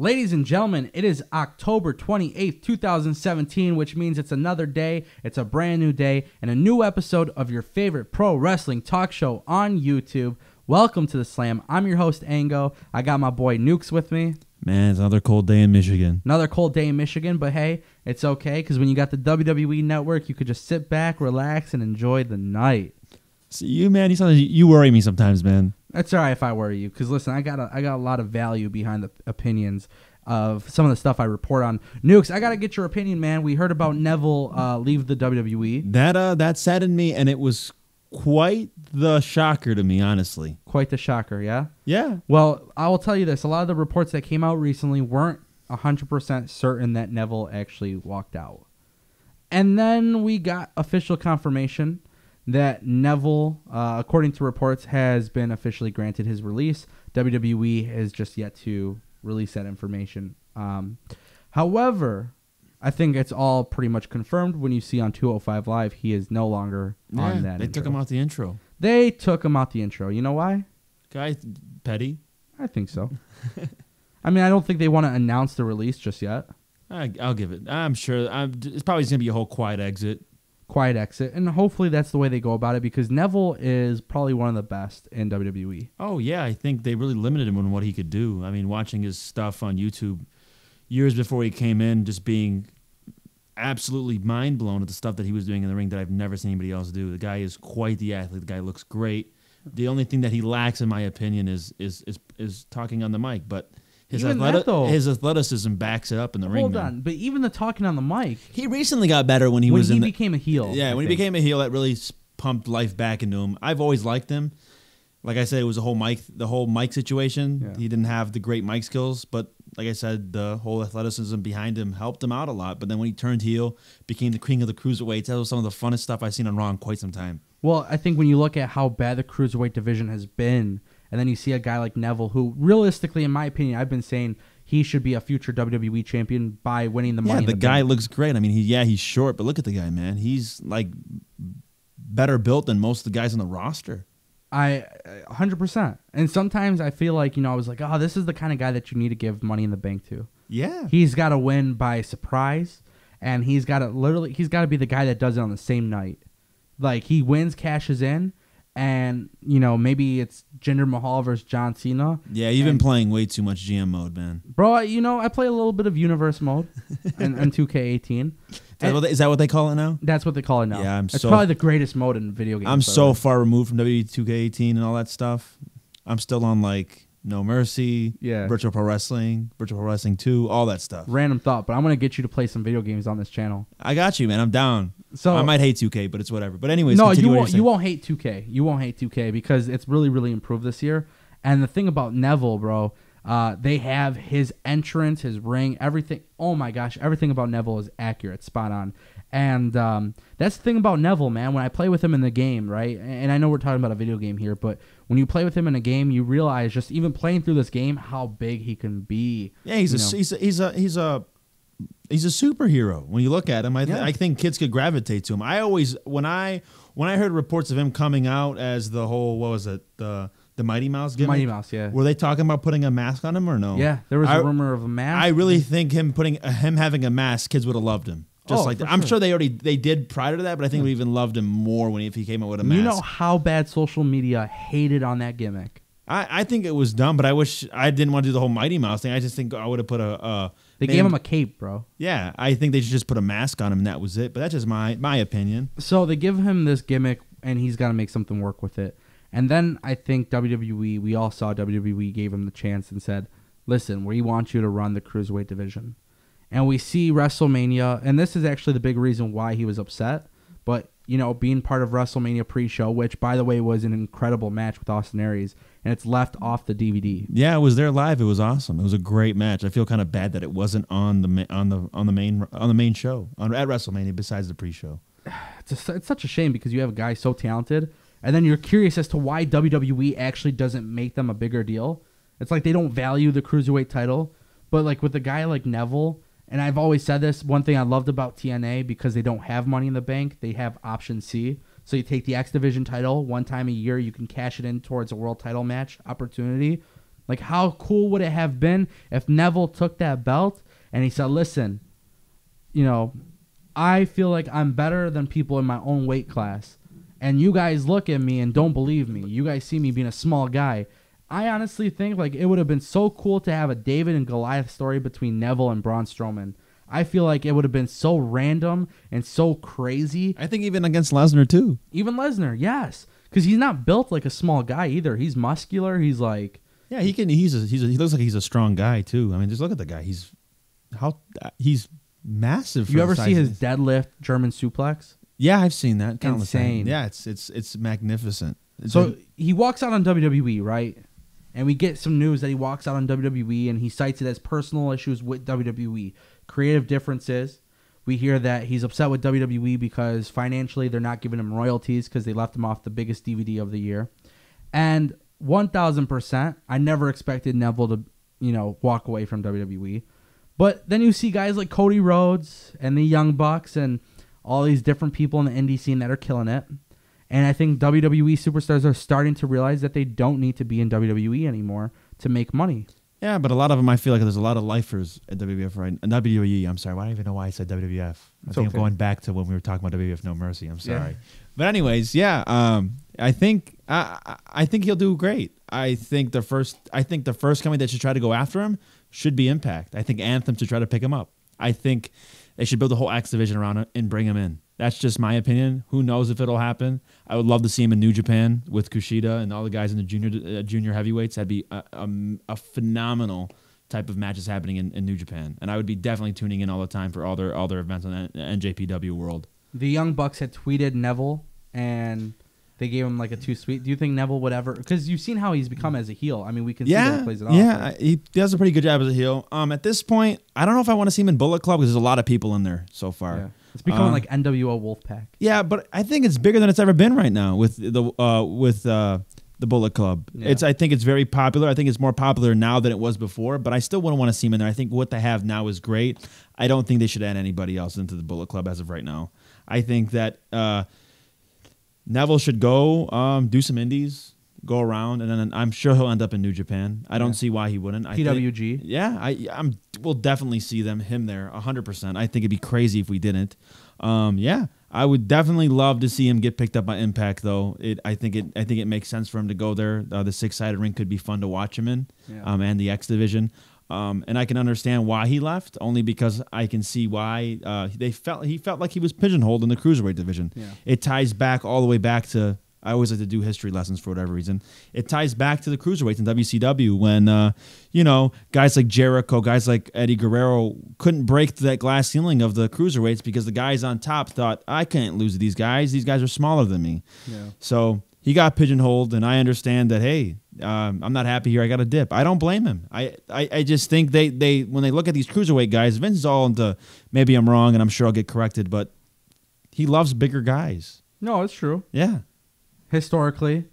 Ladies and gentlemen, it is October 28th, 2017, which means it's another day, it's a brand new day, and a new episode of your favorite pro wrestling talk show on YouTube. Welcome to The Slam. I'm your host, Ango. I got my boy Nukes with me. Man, it's another cold day in Michigan. Another cold day in Michigan, but hey, it's okay, because when you got the WWE Network, you could just sit back, relax, and enjoy the night. So you worry me sometimes, man. That's all right if I worry you, because listen, I got a lot of value behind the opinions of some of the stuff I report on. Nukes, I got to get your opinion, man. We heard about Neville leave the WWE. That saddened me, and it was quite the shocker to me, honestly. Quite the shocker, yeah? Yeah. Well, I will tell you this. A lot of the reports that came out recently weren't 100% certain that Neville actually walked out. And then we got official confirmation that Neville, according to reports, has been officially granted his release. WWE has just yet to release that information. However, I think it's all pretty much confirmed when you see on 205 Live he is no longer on that They took him out the intro. They took him out the intro. You know why? Guy, petty. I think so. I mean, I don't think they want to announce the release just yet. I'll give it. I'm sure. It's probably going to be a whole quiet exit. Quiet exit, and hopefully that's the way they go about it, because Neville is probably one of the best in WWE. Oh yeah, I think they really limited him on what he could do. I mean, watching his stuff on YouTube years before he came in, just being absolutely mind blown at the stuff that he was doing in the ring that I've never seen anybody else do. The guy is quite the athlete. The guy looks great. The only thing that he lacks, in my opinion, is talking on the mic, but his athleticism backs it up in the ring. Hold on, but even the talking on the mic, he recently got better when he became a heel. Yeah, when he became a heel, that really pumped life back into him. I've always liked him. Like I said, it was the whole mic situation. Yeah. He didn't have the great mic skills, but like I said, the whole athleticism behind him helped him out a lot. But then when he turned heel, became the king of the cruiserweights. That was some of the funnest stuff I've seen on Raw in quite some time. Well, I think when you look at how bad the cruiserweight division has been, and then you see a guy like Neville, who realistically, in my opinion, I've been saying he should be a future WWE champion by winning the money. Yeah, the guy looks great. I mean, he's short, but look at the guy, man. He's like better built than most of the guys on the roster. 100%. And sometimes I feel like, I was like, oh, this is the kind of guy that you need to give Money in the Bank to. Yeah. He's got to win by surprise, and he's got to be the guy that does it on the same night. Like, he wins, cashes in, and, maybe it's Jinder Mahal versus John Cena. Yeah, you've been playing way too much GM mode, man. Bro, I play a little bit of universe mode in 2K18. Is that what they call it now? That's what they call it now. Yeah, it's probably the greatest mode in video games. I'm so far removed from WWE 2K18 and all that stuff. I'm still on, like, No Mercy, Virtual Pro Wrestling 2, all that stuff. Random thought, but I'm going to get you to play some video games on this channel. I got you, man. I'm down. So I might hate 2K, but it's whatever. But anyways, no, you won't hate 2K. You won't hate 2K because it's really, really improved this year. And the thing about Neville, bro, they have his entrance, his ring, everything. Oh my gosh, everything about Neville is accurate, spot on. And that's the thing about Neville, man. When I play with him in the game, right? And I know we're talking about a video game here, but when you play with him in a game, you realize just even playing through this game how big he can be. Yeah, he's a superhero. When you look at him, I think kids could gravitate to him. When I heard reports of him coming out as the whole, what was it, the Mighty Mouse gimmick? Mighty Mouse, yeah. Were they talking about putting a mask on him or no? Yeah, there was a rumor of a mask. I really think him having a mask, kids would have loved him. Just like that. I'm sure they did prior to that, but I think we even loved him more if he came out with a mask. You know how bad social media hated on that gimmick. I think it was dumb, but I wish I didn't want to do the whole Mighty Mouse thing. I just think I would have put They gave him a cape, bro. Yeah, I think they should just put a mask on him and that was it. But that's just my opinion. So they give him this gimmick and he's got to make something work with it. And then I think we all saw WWE gave him the chance and said, listen, we want you to run the Cruiserweight division. And we see WrestleMania, and this is actually the big reason why he was upset. But, being part of WrestleMania pre-show, which, by the way, was an incredible match with Austin Aries, and it's left off the DVD. Yeah, it was there live. It was awesome. It was a great match. I feel kind of bad that it wasn't on the main show at WrestleMania besides the pre-show. It's such a shame because you have a guy so talented, and then you're curious as to why WWE actually doesn't make them a bigger deal. It's like they don't value the Cruiserweight title, but like with a guy like Neville. And I've always said this, one thing I loved about TNA, because they don't have Money in the Bank, they have Option C. So you take the X Division title, one time a year, you can cash it in towards a world title match opportunity. Like, how cool would it have been if Neville took that belt and he said, listen, you know, I feel like I'm better than people in my own weight class. And you guys look at me and don't believe me. You guys see me being a small guy. I honestly think like it would have been so cool to have a David and Goliath story between Neville and Braun Strowman. I feel like it would have been so random and so crazy. I think even against Lesnar too. Even Lesnar, yes, because he's not built like a small guy either. He's muscular. He's like, yeah, he can. He looks like he's a strong guy too. I mean, just look at the guy. He's massive. You ever see his deadlift German suplex? Yeah, I've seen that. Insane. Yeah, it's magnificent. So he walks out on WWE, right? And we get some news that he walks out on WWE and he cites it as personal issues with WWE. Creative differences. We hear that he's upset with WWE because financially they're not giving him royalties because they left him off the biggest DVD of the year. And 1,000%, I never expected Neville to, walk away from WWE. But then you see guys like Cody Rhodes and the Young Bucks and all these different people in the indie scene that are killing it. And I think WWE superstars are starting to realize that they don't need to be in WWE anymore to make money. Yeah, but a lot of them, I feel like there's a lot of lifers at WWF, right? WWE, I'm sorry. I don't even know why I said WWF. I think I'm going back to when we were talking about WWF No Mercy. I'm sorry. Yeah. But anyways, yeah, I think he'll do great. I think the first company that should try to go after him should be Impact. I think Anthem should try to pick him up. I think they should build a whole X division around it and bring him in. That's just my opinion. Who knows if it'll happen? I would love to see him in New Japan with Kushida and all the guys in the junior heavyweights. That'd be a phenomenal type of matches happening in New Japan. And I would be definitely tuning in all the time for all their events on the NJPW world. The Young Bucks had tweeted Neville, and they gave him like a too sweet. Do you think Neville would ever? Because you've seen how he's become as a heel. I mean, we can see that he plays it off. Yeah, he does a pretty good job as a heel. At this point, I don't know if I want to see him in Bullet Club because there's a lot of people in there so far. Yeah. It's becoming like NWO Wolfpack. Yeah, but I think it's bigger than it's ever been right now with the Bullet Club. Yeah. I think it's very popular. I think it's more popular now than it was before, but I still wouldn't want to see him in there. I think what they have now is great. I don't think they should add anybody else into the Bullet Club as of right now. I think that Neville should go do some indies, go around, and then I'm sure he'll end up in New Japan. I don't see why he wouldn't. PWG. We'll definitely see him there 100%. I think it'd be crazy if we didn't. I would definitely love to see him get picked up by Impact, though. I think it makes sense for him to go there. The six-sided ring could be fun to watch him in, and the X division. And I can understand why he left, only because I can see why he felt like he was pigeonholed in the cruiserweight division. Yeah. It ties back all the way back to. I always like to do history lessons for whatever reason. It ties back to the cruiserweights in WCW when, guys like Jericho, guys like Eddie Guerrero couldn't break that glass ceiling of the cruiserweights because the guys on top thought, I can't lose to these guys. These guys are smaller than me. Yeah. So he got pigeonholed, and I understand that, hey, I'm not happy here. I got to dip. I don't blame him. I just think they when they look at these cruiserweight guys, Vince is all into, maybe I'm wrong, and I'm sure I'll get corrected, but he loves bigger guys. No, it's true. Yeah. Historically,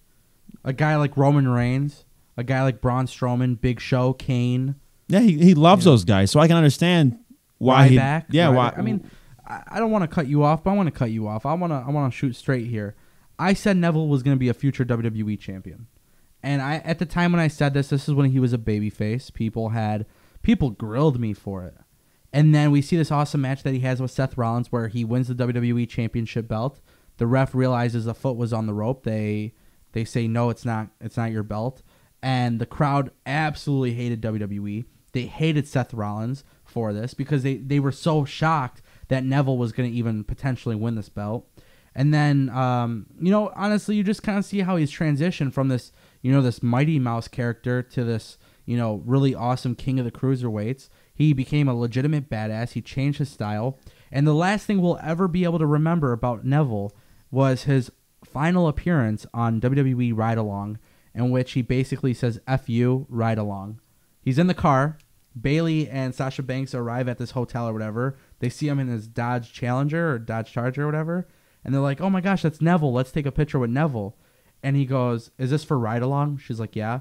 a guy like Roman Reigns, a guy like Braun Strowman, Big Show, Kane. Yeah, he loves those guys, so I can understand why. Why? I mean, I don't want to cut you off, but I want to cut you off. I want to shoot straight here. I said Neville was going to be a future WWE champion, and at the time when I said this is when he was a babyface. People grilled me for it, and then we see this awesome match that he has with Seth Rollins where he wins the WWE Championship belt. The ref realizes the foot was on the rope. They say, no, it's not your belt. And the crowd absolutely hated WWE. They hated Seth Rollins for this because they were so shocked that Neville was going to even potentially win this belt. And then, honestly, you just kind of see how he's transitioned from this, this Mighty Mouse character to this, really awesome king of the cruiserweights. He became a legitimate badass. He changed his style. And the last thing we'll ever be able to remember about Neville was his final appearance on WWE Ride Along, in which he basically says, F you, ride along. He's in the car. Bayley and Sasha Banks arrive at this hotel or whatever. They see him in his Dodge Challenger or Dodge Charger or whatever. And they're like, oh my gosh, that's Neville. Let's take a picture with Neville. And he goes, is this for Ride Along? She's like, yeah.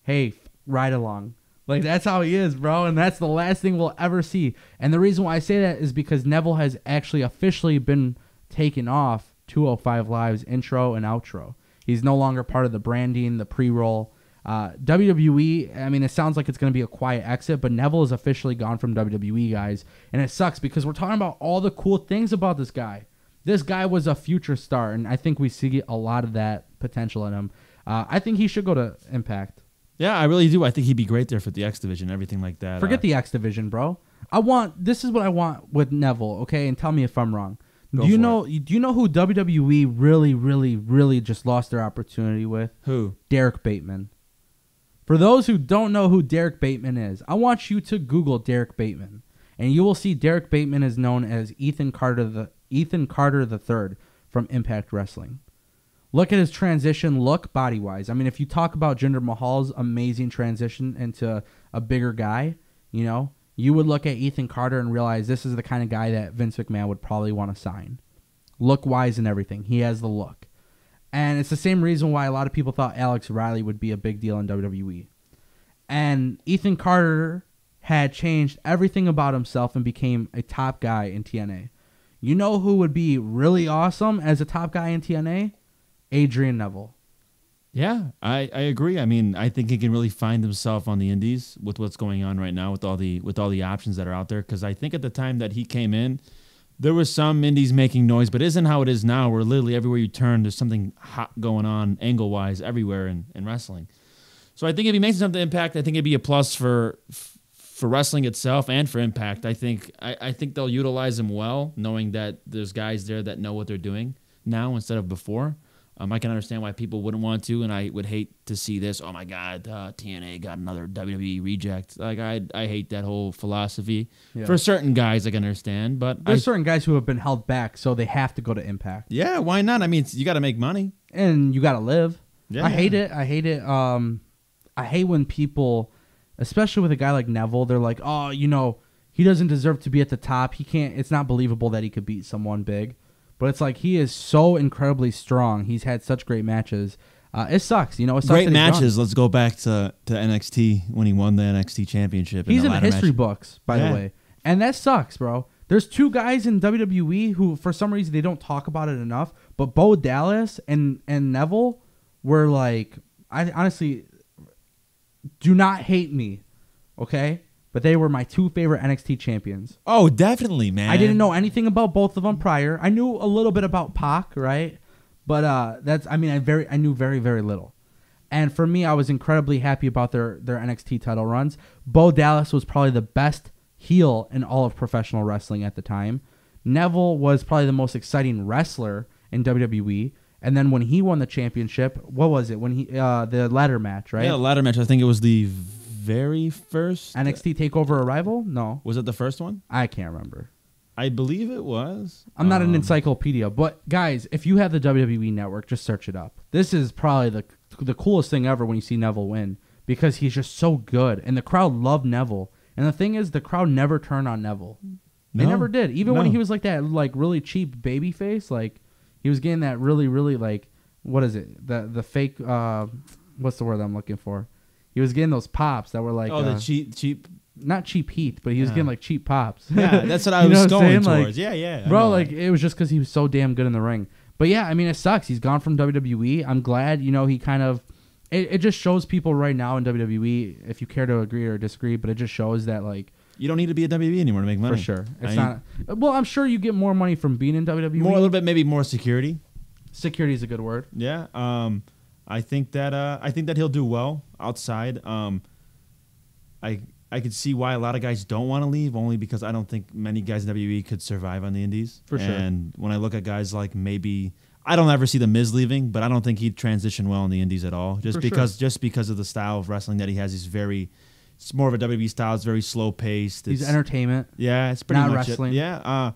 Hey, ride along. Like, that's how he is, bro. And that's the last thing we'll ever see. And the reason why I say that is because Neville has actually officially been taken off 205 Live's intro and outro. He's no longer part of the branding, the pre-roll. WWE, I mean, it sounds like it's going to be a quiet exit, but Neville is officially gone from WWE, guys. And it sucks because we're talking about all the cool things about this guy. This guy was a future star, and I think we see a lot of that potential in him. I think he should go to Impact. Yeah, I really do. I think he'd be great there for the X Division, everything like that. Forget the X Division, bro. This is what I want with Neville, okay? And tell me if I'm wrong. Do you know who WWE really, really, really just lost their opportunity with? Who? Derek Bateman. For those who don't know who Derek Bateman is, I want you to Google Derek Bateman, and you will see Derek Bateman is known as Ethan Carter III from Impact Wrestling. Look at his transition look body-wise. I mean, if you talk about Jinder Mahal's amazing transition into a bigger guy, you know, you would look at Ethan Carter and realize this is the kind of guy that Vince McMahon would probably want to sign. Look-wise and everything. He has the look. And it's the same reason why a lot of people thought Alex Riley would be a big deal in WWE. And Ethan Carter had changed everything about himself and became a top guy in TNA. You know who would be really awesome as a top guy in TNA? Adrian Neville. Yeah, I agree. I mean, I think he can really find himself on the indies with what's going on right now with all the options that are out there. Because I think at the time that he came in, there was some indies making noise, but isn't how it is now, where literally everywhere you turn, there's something hot going on angle-wise everywhere in wrestling. So I think if he makes something Impact, I think it'd be a plus for wrestling itself and for Impact. I think they'll utilize him well, knowing that there's guys there that know what they're doing now instead of before. I can understand why people wouldn't want to, and I would hate to see this. Oh my God, TNA got another WWE reject. Like I hate that whole philosophy. Yeah. For certain guys, I can understand, but there's certain guys who have been held back, so they have to go to Impact. Yeah, why not? I mean, you got to make money, and you got to live. Yeah, I hate it. I hate when people, especially with a guy like Neville, they're like, oh, you know, he doesn't deserve to be at the top. He can't. It's not believable that he could beat someone big. But it's like he is so incredibly strong. He's had such great matches. It sucks, you know. It sucks great matches. Let's go back to NXT when he won the NXT championship. He's in the history books, by the way. And that sucks, bro. There's two guys in WWE who, for some reason, they don't talk about it enough. But Bo Dallas and Neville were like, I honestly, do not hate me, okay? But they were my two favorite NXT champions. Oh, definitely, man. I didn't know anything about both of them prior. I knew a little bit about Pac, right? But I knew very, very little. And for me, I was incredibly happy about their NXT title runs. Bo Dallas was probably the best heel in all of professional wrestling at the time. Neville was probably the most exciting wrestler in WWE. And then when he won the championship, what was it? When he the ladder match, right? Yeah, the ladder match. I think it was the very first NXT TakeOver Arrival? No. Was it the first one? I can't remember. I believe it was. I'm not an encyclopedia, but guys, if you have the WWE Network, just search it up. This is probably the coolest thing ever when you see Neville win, because he's just so good, and the crowd loved Neville. And the thing is, the crowd never turned on Neville. They never did. Even when he was like that, like really cheap baby face, like he was getting that really, really like, what is it? The fake. What's the word I'm looking for? He was getting those pops that were like... Oh, the cheap... Not cheap heat, but he was getting like cheap pops. Yeah, that's what I was going towards. Like, yeah. Bro, like it was just because he was so damn good in the ring. But yeah, I mean, it sucks. He's gone from WWE. I'm glad, you know, he kind of... It just shows people right now in WWE, if you care to agree or disagree, but it just shows that like... You don't need to be at WWE anymore to make money. For sure. It's not... Well, I'm sure you get more money from being in WWE. More, a little bit, maybe more security. Security is a good word. Yeah. I think that he'll do well outside. I could see why a lot of guys don't want to leave, only because I don't think many guys in WWE could survive on the indies. For sure. And when I look at guys like maybe I don't ever see The Miz leaving, but I don't think he'd transition well in the indies at all. Just because of the style of wrestling that he has. It's more of a WWE style. It's very slow paced. He's entertainment. Yeah, it's pretty not much wrestling. It. Yeah.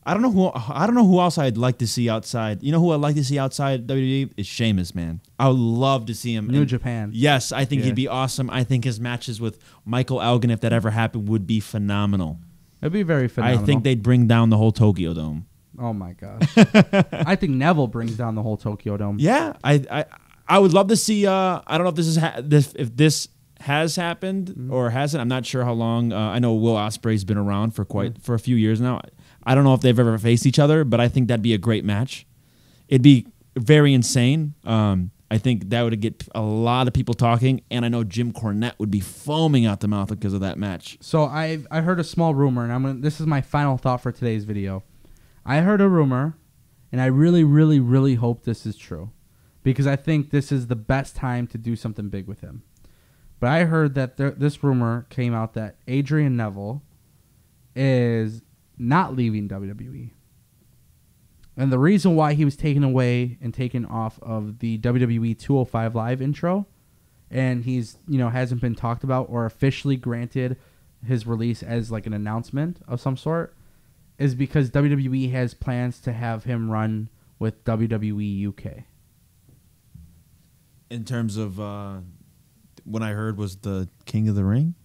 I don't know who else I'd like to see outside. You know who I'd like to see outside WWE is Sheamus, man. I would love to see him New Japan. Yes, I think he'd be awesome. I think his matches with Michael Elgin, if that ever happened, would be phenomenal. It'd be very phenomenal. I think they'd bring down the whole Tokyo Dome. Oh my gosh. I think Neville brings down the whole Tokyo Dome. Yeah, I would love to see. I don't know if if this has happened or hasn't. I'm not sure how long. I know Will Ospreay's been around for for a few years now. I don't know if they've ever faced each other, but I think that'd be a great match. It'd be very insane. I think that would get a lot of people talking, and I know Jim Cornette would be foaming out the mouth because of that match. So I heard a small rumor, and this is my final thought for today's video. I heard a rumor, and I really, really, really hope this is true, because I think this is the best time to do something big with him. But I heard that this rumor came out that Adrian Neville is not leaving WWE. And the reason why he was taken away and taken off of the WWE 205 Live intro, and he's, hasn't been talked about or officially granted his release as like an announcement of some sort, is because WWE has plans to have him run with WWE UK. In terms of what I heard was the King of the Ring.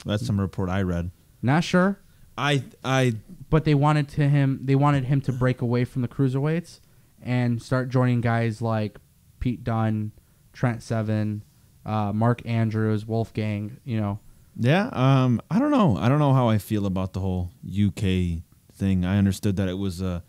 That's some report I read. Not sure. But they wanted him to break away from the cruiserweights and start joining guys like Pete Dunne, Trent Seven, Mark Andrews, Wolfgang. Yeah. I don't know. I don't know how I feel about the whole UK thing. I understood that it was a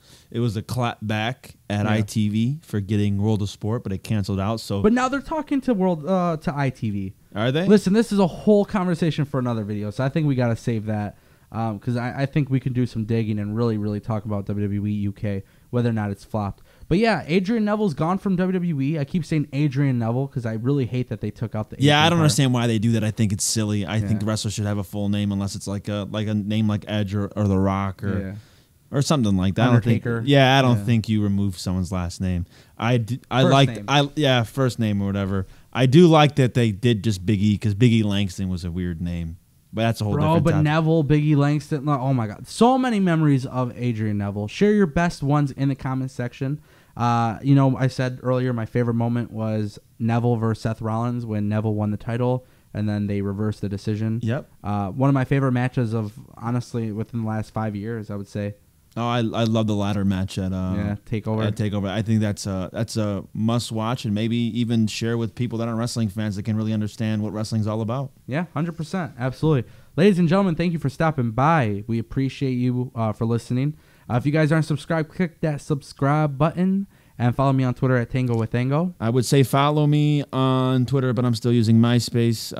clap back at ITV for getting World of Sport, but it canceled out. So, but now they're talking to ITV. Are they? Listen, this is a whole conversation for another video, so I think we got to save that. Because I think we can do some digging and really, really talk about WWE UK, whether or not it's flopped. But yeah, Adrian Neville's gone from WWE. I keep saying Adrian Neville because I really hate that they took out the Adrian I don't part. Understand why they do that. I think it's silly. I think the wrestler should have a full name unless it's like a name like Edge or The Rock or something like that. Undertaker. I don't think you remove someone's last name. First name or whatever. I do like that they did just Big E because Big E Langston was a weird name. But that's a whole different topic. Neville, Biggie Langston, oh my God. So many memories of Adrian Neville. Share your best ones in the comments section. I said earlier my favorite moment was Neville versus Seth Rollins when Neville won the title and then they reversed the decision. Yep. One of my favorite matches of, honestly, within the last 5 years, I would say. Oh, I love the ladder match at Takeover. At Takeover. I think that's a must watch, and maybe even share with people that aren't wrestling fans that can really understand what wrestling's all about. Yeah, 100%, absolutely. Ladies and gentlemen, thank you for stopping by. We appreciate you for listening. If you guys aren't subscribed, click that subscribe button and follow me on Twitter at Tango with Tango. I would say follow me on Twitter, but I'm still using MySpace.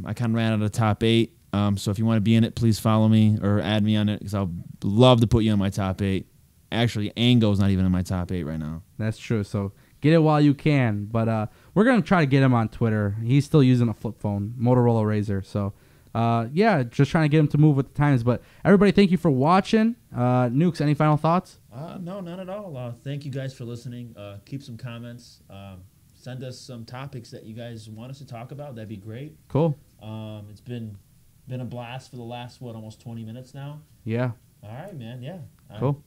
I kind of ran out of top 8. So if you want to be in it, please follow me or add me on it because I'll love to put you on my top 8. Actually, Ango's not even in my top 8 right now. That's true. So get it while you can. But we're going to try to get him on Twitter. He's still using a flip phone, Motorola Razr. So, just trying to get him to move with the times. But everybody, thank you for watching. Nukes, any final thoughts? No, none at all. Thank you guys for listening. Keep some comments. Send us some topics that you guys want us to talk about. That'd be great. Cool. It's been a blast for the last, almost 20 minutes now? Yeah. All right, man. Yeah. Cool.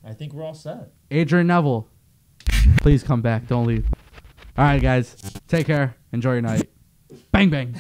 I think we're all set. Adrian Neville, please come back. Don't leave. All right, guys. Take care. Enjoy your night. Bang, bang.